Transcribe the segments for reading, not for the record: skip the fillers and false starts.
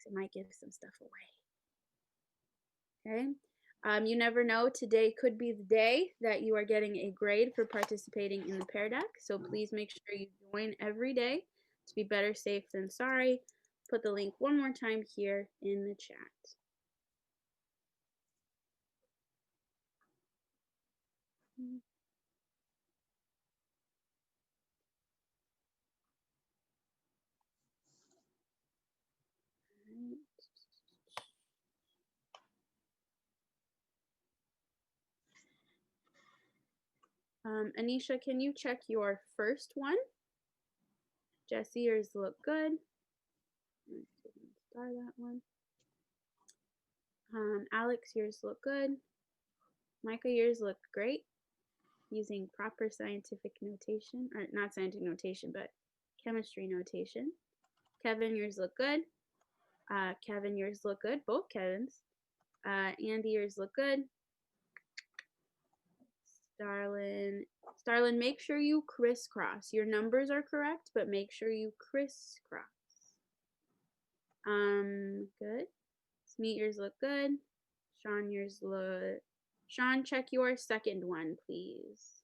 it might give some stuff away. Okay. You never know. Today could be the day that you are getting a grade for participating in the Pear Deck. So please make sure you join every day to be better safe than sorry. Put the link one more time here in the chat. Anisha, can you check your first one? Jesse, yours look good. Star that one. Alex, yours look good. Micah, yours look great. Using proper scientific notation, or not scientific notation, but chemistry notation. Kevin, yours look good. Kevin, yours look good. Both Kevins. Andy, yours look good. Starlin, make sure you crisscross. Your numbers are correct, but make sure you crisscross. Good. Smeet, yours look good. Sean, yours look. Sean, check your second one, please.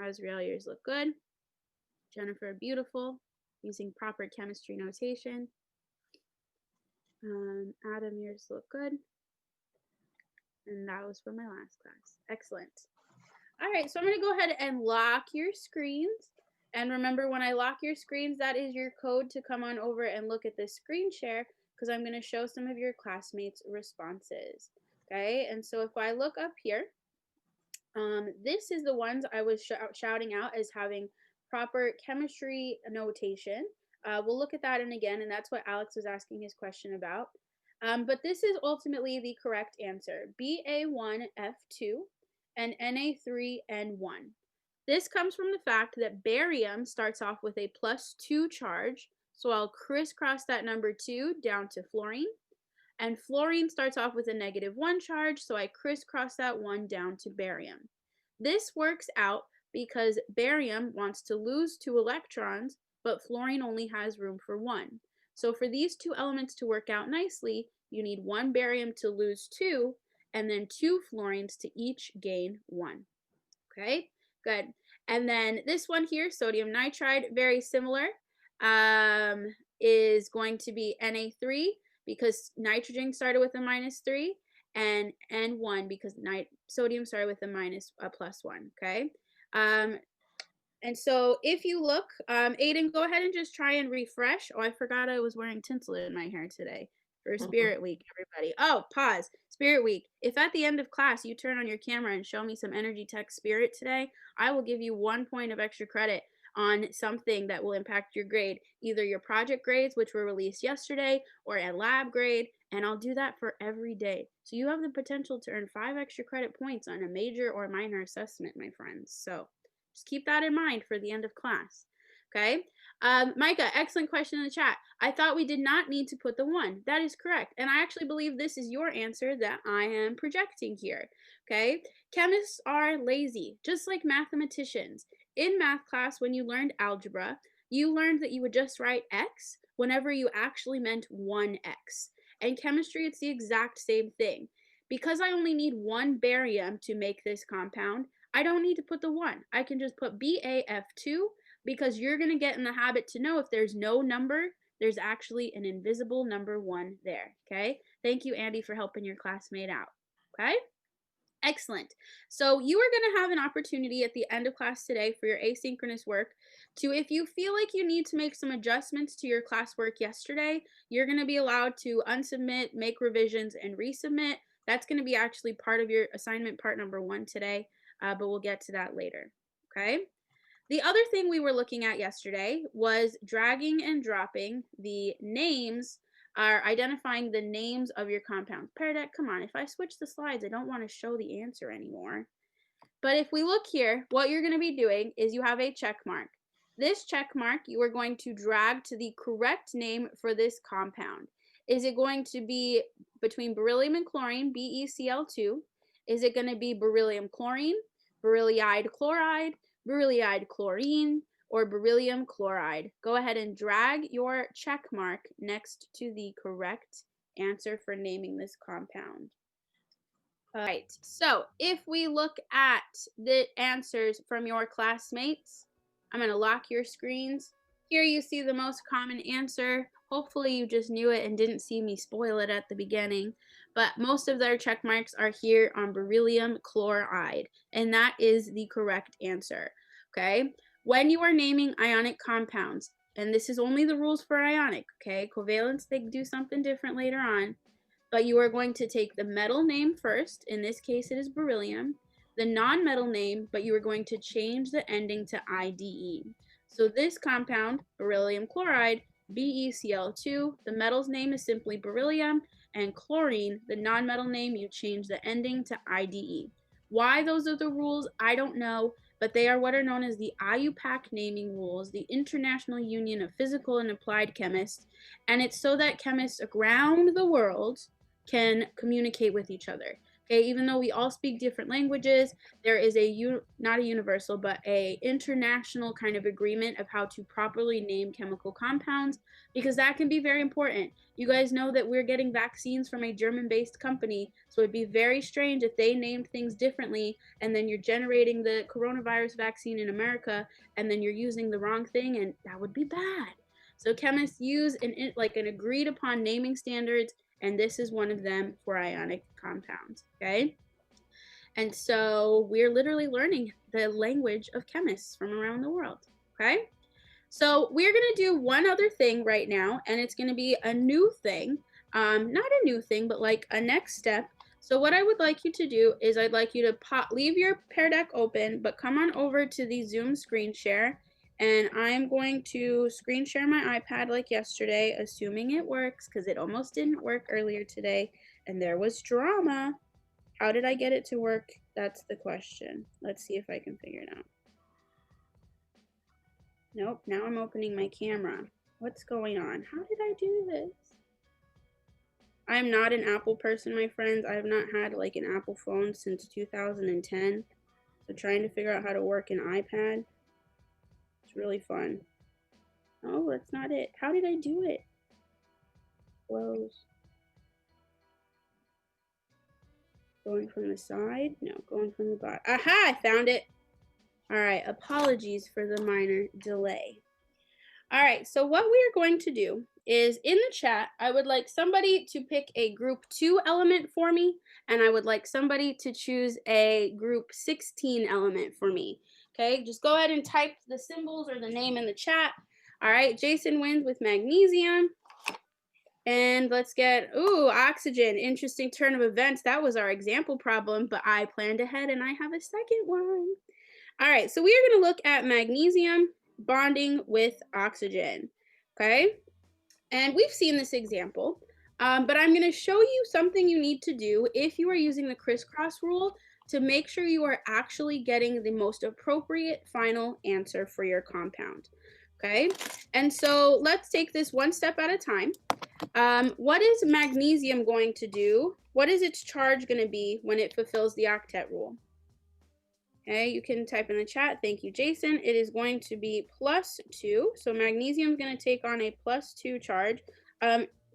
Azriel, yours look good. Jennifer, beautiful. Using proper chemistry notation. Adam, yours look good. And that was for my last class. Excellent. All right, so I'm going to go ahead and lock your screens. And remember, when I lock your screens, that is your code to come on over and look at this screen share, because I'm going to show some of your classmates' responses. Okay, and so if I look up here, this is the ones I was shouting out as having proper chemistry notation. We'll look at that in again, and that's what Alex was asking his question about. But this is ultimately the correct answer. Ba1F2 and Na3N1. This comes from the fact that barium starts off with a +2 charge, so I'll crisscross that number 2 down to fluorine. And fluorine starts off with a -1 charge, so I crisscross that 1 down to barium. This works out because barium wants to lose 2 electrons, but fluorine only has room for 1. So for these 2 elements to work out nicely, you need 1 barium to lose 2, and then 2 fluorines to each gain 1. Okay, good. And then this one here, sodium nitride, very similar, is going to be Na3, because nitrogen started with a -3, and N1 because sodium started with a +1, okay? And so if you look, Aiden, go ahead and just try and refresh. Oh, I forgot I was wearing tinsel in my hair today for Spirit Week, everybody. Oh, pause. Spirit Week. If at the end of class you turn on your camera and show me some Energy Tech Spirit today, I will give you 1 point of extra credit on something that will impact your grade, either your project grades, which were released yesterday, or a lab grade, and I'll do that for every day. So you have the potential to earn 5 extra credit points on a major or minor assessment, my friends. So just keep that in mind for the end of class. Okay. Micah, excellent question in the chat. I thought we did not need to put the 1. That is correct. And I actually believe this is your answer that I am projecting here. Okay. Chemists are lazy, just like mathematicians. In math class, when you learned algebra, you learned that you would just write X whenever you actually meant 1X. In chemistry, it's the exact same thing. Because I only need 1 barium to make this compound, I don't need to put the 1. I can just put BaF2, because you're going to get in the habit to know if there's no number, there's actually an invisible number 1 there. Okay. Thank you, Andy, for helping your classmate out. Okay. Excellent. So you are going to have an opportunity at the end of class today for your asynchronous work to, if you feel like you need to make some adjustments to your classwork yesterday, you're going to be allowed to unsubmit, make revisions, and resubmit. That's going to be actually part of your assignment part number 1 today, but we'll get to that later. Okay. The other thing we were looking at yesterday was dragging and dropping the names, are identifying the names of your compounds. Pear Deck, come on, if I switch the slides, I don't want to show the answer anymore. But if we look here, what you're going to be doing is you have a check mark. This check mark you are going to drag to the correct name for this compound. Is it going to be between beryllium and chlorine, BeCl2? Is it going to be beryllium chlorine, berylliide chloride, berylliide chlorine, or beryllium chloride? Go ahead and drag your check mark next to the correct answer for naming this compound. All right, so if we look at the answers from your classmates, I'm going to lock your screens. Here you see the most common answer. Hopefully you just knew it and didn't see me spoil it at the beginning. But most of their check marks are here on beryllium chloride, and that is the correct answer. Okay, when you are naming ionic compounds, and this is only the rules for ionic, okay, covalence, they do something different later on. But you are going to take the metal name first. In this case, it is beryllium. The non-metal name, but you are going to change the ending to IDE. So this compound, beryllium chloride, BeCl2, the metal's name is simply beryllium, and chlorine, the non-metal name, you change the ending to IDE. Why those are the rules, I don't know, but they are what are known as the IUPAC naming rules, the International Union of Physical and Applied Chemists, and it's so that chemists around the world can communicate with each other. Okay, even though we all speak different languages, there is not a universal, but a international kind of agreement of how to properly name chemical compounds, because that can be very important. You guys know that we're getting vaccines from a German-based company, so it'd be very strange if they named things differently, and then you're generating the coronavirus vaccine in America, and then you're using the wrong thing, and that would be bad. So chemists use an agreed upon naming standards, and this is one of them for ionic compounds, okay? And so we're literally learning the language of chemists from around the world, okay? So we're gonna do one other thing right now, and it's gonna be a new thing. Not a new thing, but like a next step. So what I would like you to do is I'd like you to leave your Pear Deck open, but come on over to the Zoom screen share, and I'm going to screen share my iPad like yesterday, assuming it works, because it almost didn't work earlier today, and there was drama. How did I get it to work? That's the question. Let's see if I can figure it out. Nope, now I'm opening my camera. What's going on? How did I do this? I'm not an Apple person, my friends. I have not had like an Apple phone since 2010. So trying to figure out how to work an iPad, it's really fun. Oh, that's not it. How did I do it? Close. Going from the side? No, going from the bottom. Aha, I found it. All right, apologies for the minor delay. All right, so what we are going to do is in the chat, I would like somebody to pick a group 2 element for me, and I would like somebody to choose a group 16 element for me. Okay, just go ahead and type the symbols or the name in the chat. All right, Jason wins with magnesium. And let's get, ooh, oxygen, interesting turn of events. That was our example problem, but I planned ahead and I have a second one. All right, so we are going to look at magnesium bonding with oxygen, okay? And we've seen this example, but I'm going to show you something you need to do if you are using the crisscross rule to make sure you are actually getting the most appropriate final answer for your compound, okay? And so let's take this one step at a time. What is magnesium going to do? What is its charge going to be when it fulfills the octet rule? Okay, you can type in the chat. Thank you, Jason. It is going to be +2. So magnesium is going to take on a +2 charge.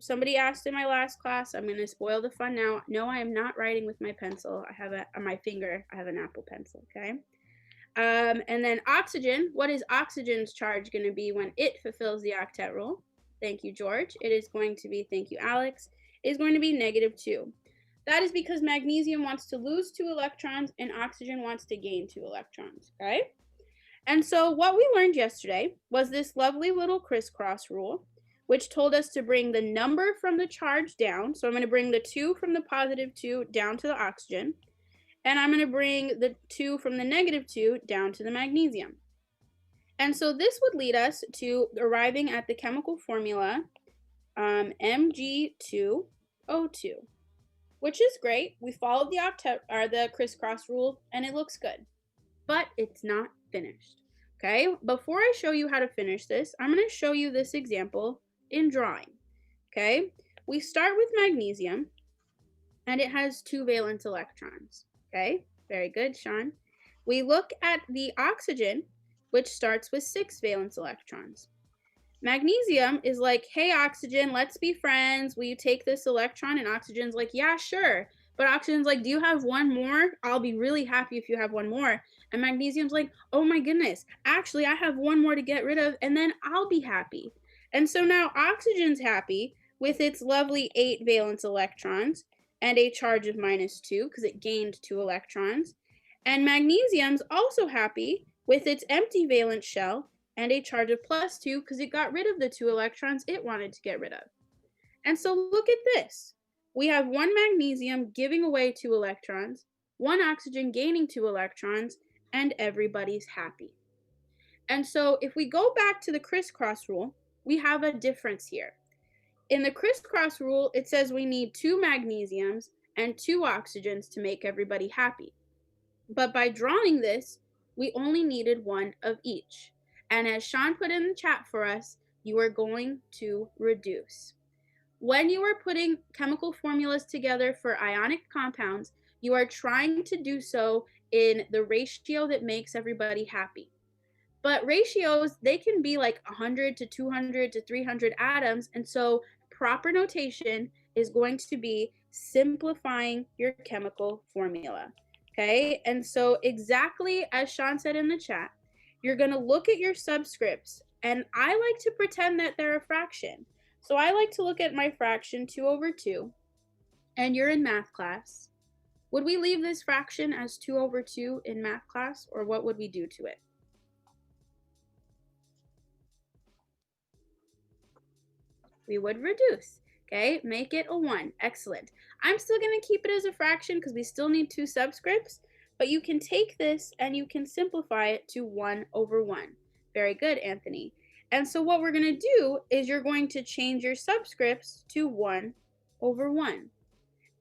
Somebody asked in my last class, I'm going to spoil the fun now. No, I am not writing with my pencil. I have on my finger, I have an Apple pencil, okay? And then oxygen, what is oxygen's charge going to be when it fulfills the octet rule? Thank you, George. It is going to be, thank you, Alex, it is going to be -2. That is because magnesium wants to lose 2 electrons and oxygen wants to gain 2 electrons, okay? And so what we learned yesterday was this lovely little crisscross rule, which told us to bring the number from the charge down. So I'm going to bring the 2 from the +2 down to the oxygen. And I'm going to bring the 2 from the -2 down to the magnesium. And so this would lead us to arriving at the chemical formula Mg2O2, which is great. We followed the crisscross rule, and it looks good. But it's not finished. Okay, before I show you how to finish this, I'm going to show you this example in drawing. Okay, we start with magnesium, and it has 2 valence electrons. Okay, very good, Sean. We look at the oxygen, which starts with 6 valence electrons. Magnesium is like, hey, oxygen, let's be friends. Will you take this electron? And oxygen's like, yeah, sure. But oxygen's like, do you have one more? I'll be really happy if you have one more. And magnesium's like, oh my goodness, actually, I have one more to get rid of, and then I'll be happy. And so now oxygen's happy with its lovely 8 valence electrons and a charge of -2 because it gained 2 electrons. And magnesium's also happy with its empty valence shell and a charge of +2 because it got rid of the 2 electrons it wanted to get rid of. And so look at this. We have one magnesium giving away 2 electrons, one oxygen gaining 2 electrons, and everybody's happy. And so if we go back to the crisscross rule, we have a difference here. In the crisscross rule, it says we need 2 magnesiums and 2 oxygens to make everybody happy. But by drawing this, we only needed one of each. And as Sean put in the chat for us, you are going to reduce. When you are putting chemical formulas together for ionic compounds, you are trying to do so in the ratio that makes everybody happy. But ratios, they can be like 100 to 200 to 300 atoms. And so proper notation is going to be simplifying your chemical formula. Okay, and so exactly as Sean said in the chat, you're going to look at your subscripts, and I like to pretend that they're a fraction. So I like to look at my fraction 2/2, and you're in math class. Would we leave this fraction as 2/2 in math class, or what would we do to it? We would reduce. Okay, make it a 1. Excellent. I'm still going to keep it as a fraction because we still need 2 subscripts, but you can take this and you can simplify it to 1/1. Very good, Anthony. And so what we're going to do is you're going to change your subscripts to 1/1.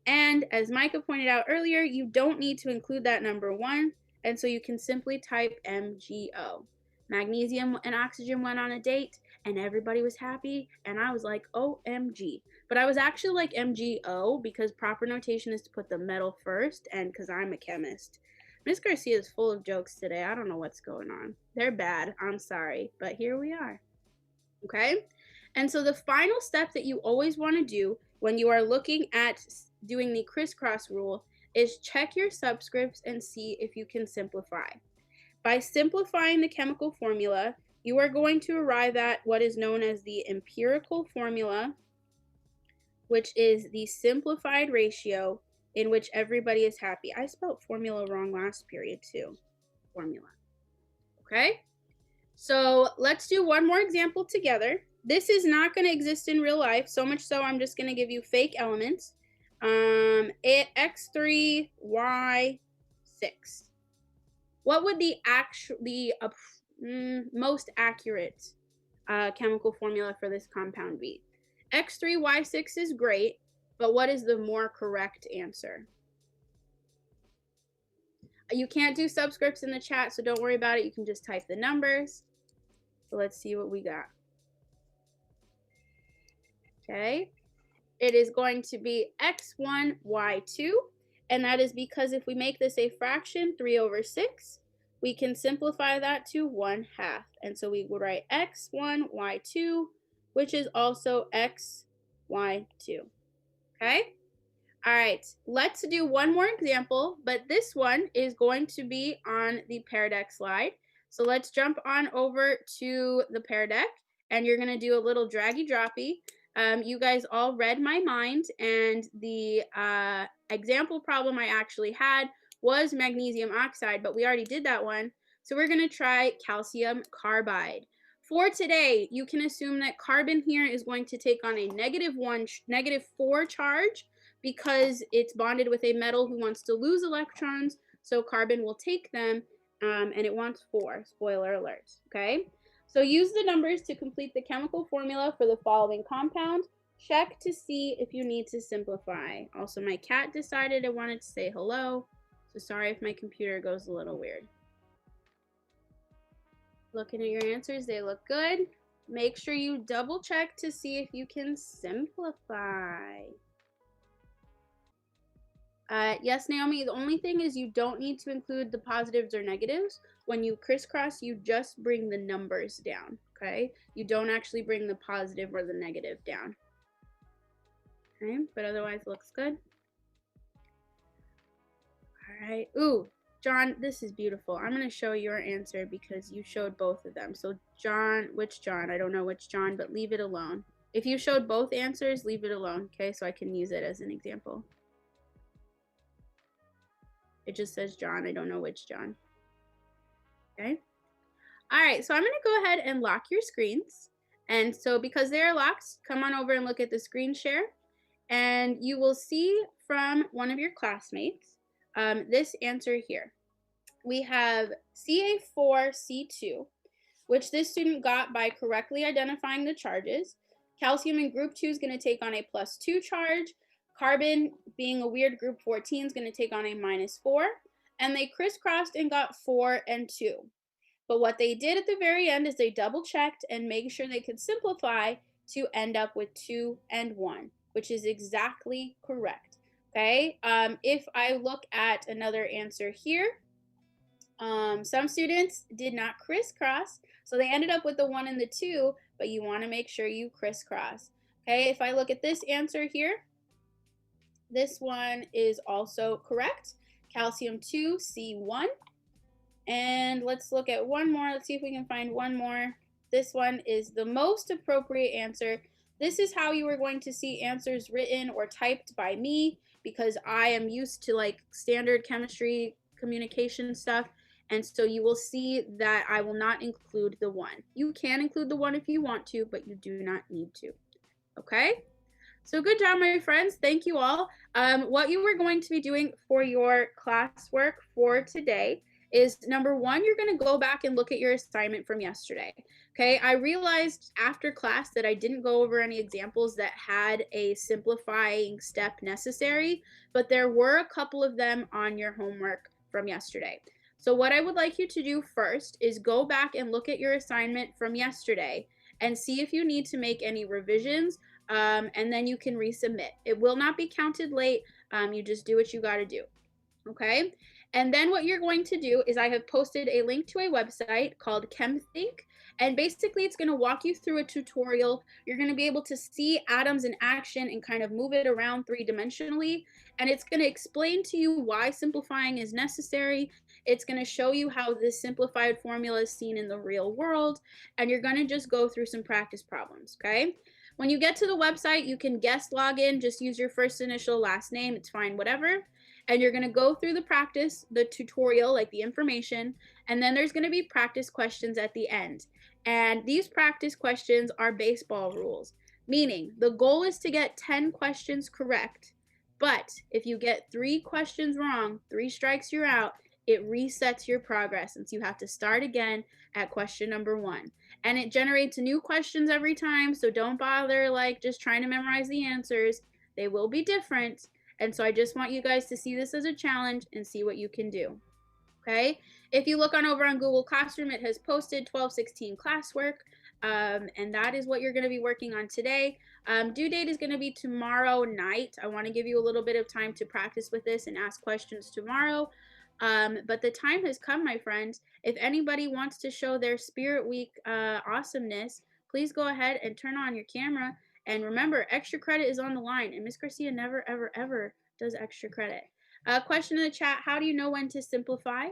And as Micah pointed out earlier, you don't need to include that number 1, and so you can simply type MgO. Magnesium and oxygen went on a date, and everybody was happy, and I was like, OMG. But I was actually like MgO because proper notation is to put the metal first, and because I'm a chemist. Miss Garcia is full of jokes today. I don't know what's going on. They're bad. I'm sorry, but here we are. Okay? And so the final step that you always want to do when you are looking at doing the crisscross rule is check your subscripts and see if you can simplify. By simplifying the chemical formula, you are going to arrive at what is known as the empirical formula, which is the simplified ratio in which everybody is happy. I spelled formula wrong last period too. Formula. Okay? So let's do one more example together. This is not going to exist in real life, so much so I'm just going to give you fake elements. X3, Y6. What would the most accurate chemical formula for this compound be? X3Y6 is great, but what is the more correct answer? You can't do subscripts in the chat, so don't worry about it. You can just type the numbers. So let's see what we got. Okay, it is going to be X1Y2, and that is because if we make this a fraction, 3/6, we can simplify that to 1/2. And so we would write X1Y2, which is also XY2. Okay? All right, let's do one more example, but this one is going to be on the Pear Deck slide. So let's jump on over to the Pear Deck, and you're going to do a little draggy droppy. You guys all read my mind, and the example problem I actually had was magnesium oxide, but we already did that one. So we're going to try calcium carbide. For today, you can assume that carbon here is going to take on a -4 charge because it's bonded with a metal who wants to lose electrons. So carbon will take them, and it wants 4. Spoiler alert. Okay. So use the numbers to complete the chemical formula for the following compound. Check to see if you need to simplify. Also, my cat decided it wanted to say hello. So sorry if my computer goes a little weird. Looking at your answers, they look good. Make sure you double check to see if you can simplify. Yes, Naomi, the only thing is you don't need to include the positives or negatives. When you crisscross, you just bring the numbers down, okay? You don't actually bring the positive or the negative down. Okay, but otherwise looks good. All right. Ooh, John, this is beautiful. I'm going to show your answer because you showed both of them. So John, which John? I don't know which John, but leave it alone. If you showed both answers, leave it alone, okay? So I can use it as an example. It just says John. I don't know which John. Okay. All right. So I'm going to go ahead and lock your screens. And so because they're locked, come on over and look at the screen share. And you will see from one of your classmates this answer here. We have Ca4C2, which this student got by correctly identifying the charges. Calcium in group 2 is going to take on a +2 charge. Carbon, being a weird group 14, is going to take on a -4. And they crisscrossed and got 4 and 2. But what they did at the very end is they double checked and made sure they could simplify to end up with 2 and 1, which is exactly correct. Okay, if I look at another answer here, some students did not crisscross, so they ended up with the 1 and the 2, but you want to make sure you crisscross. Okay, if I look at this answer here, this one is also correct. Calcium 2, C1. And let's look at one more. Let's see if we can find one more. This one is the most appropriate answer. This is how you are going to see answers written or typed by me because I am used to like standard chemistry communication stuff. And so you will see that I will not include the 1. You can include the 1 if you want to, but you do not need to. Okay? So good job, my friends. Thank you all. What you are going to be doing for your classwork for today is number 1, you're going to go back and look at your assignment from yesterday. Okay, I realized after class that I didn't go over any examples that had a simplifying step necessary, but there were a couple of them on your homework from yesterday. So what I would like you to do first is go back and look at your assignment from yesterday and see if you need to make any revisions, and then you can resubmit. It will not be counted late. You just do what you got to do. Okay. And then what you're going to do is I have posted a link to a website called ChemThink. And basically, it's going to walk you through a tutorial. You're going to be able to see atoms in action and kind of move it around 3-dimensionally. And it's going to explain to you why simplifying is necessary. It's going to show you how this simplified formula is seen in the real world. And you're going to just go through some practice problems. Okay. When you get to the website, you can guest log in. Just use your first initial, last name. It's fine, whatever. And you're going to go through the practice, the tutorial, like the information, and then there's going to be practice questions at the end. And these practice questions are baseball rules, meaning the goal is to get 10 questions correct. But if you get 3 questions wrong, 3 strikes, you're out. It resets your progress, and so you have to start again at question number 1. And it generates new questions every time, so don't bother like just trying to memorize the answers. They will be different. And so I just want you guys to see this as a challenge and see what you can do. Okay. If you look on over on Google Classroom, it has posted 1216 classwork. And that is what you're going to be working on today. Due date is going to be tomorrow night. I want to give you a little bit of time to practice with this and ask questions tomorrow. But the time has come, my friends. If anybody wants to show their Spirit Week awesomeness, please go ahead and turn on your camera. And remember, extra credit is on the line, and Miss Garcia never, ever, ever does extra credit. Question in the chat, how do you know when to simplify?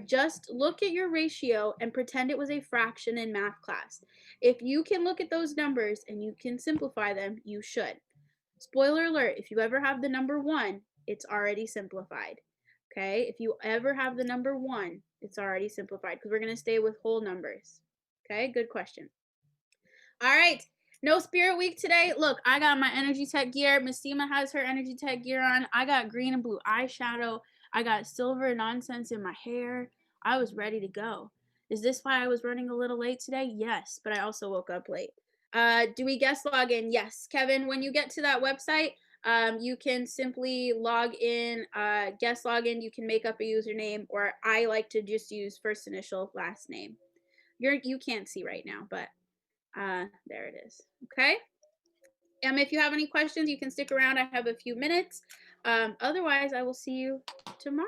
Just look at your ratio and pretend it was a fraction in math class. If you can look at those numbers and you can simplify them, you should. Spoiler alert, if you ever have the number 1, it's already simplified. Okay, if you ever have the number 1, it's already simplified because we're going to stay with whole numbers. Okay, good question. All right, no Spirit Week today. Look, I got my Energy Tech gear. Miss Seema has her Energy Tech gear on. I got green and blue eyeshadow. I got silver nonsense in my hair. I was ready to go. Is this why I was running a little late today? Yes, but I also woke up late. Do we guest log in? Yes. Kevin, when you get to that website, you can simply log in, guest log in. You can make up a username, or I like to just use first initial, last name. You can't see right now, but there it is. Okay. If you have any questions, you can stick around. I have a few minutes. Otherwise, I will see you tomorrow.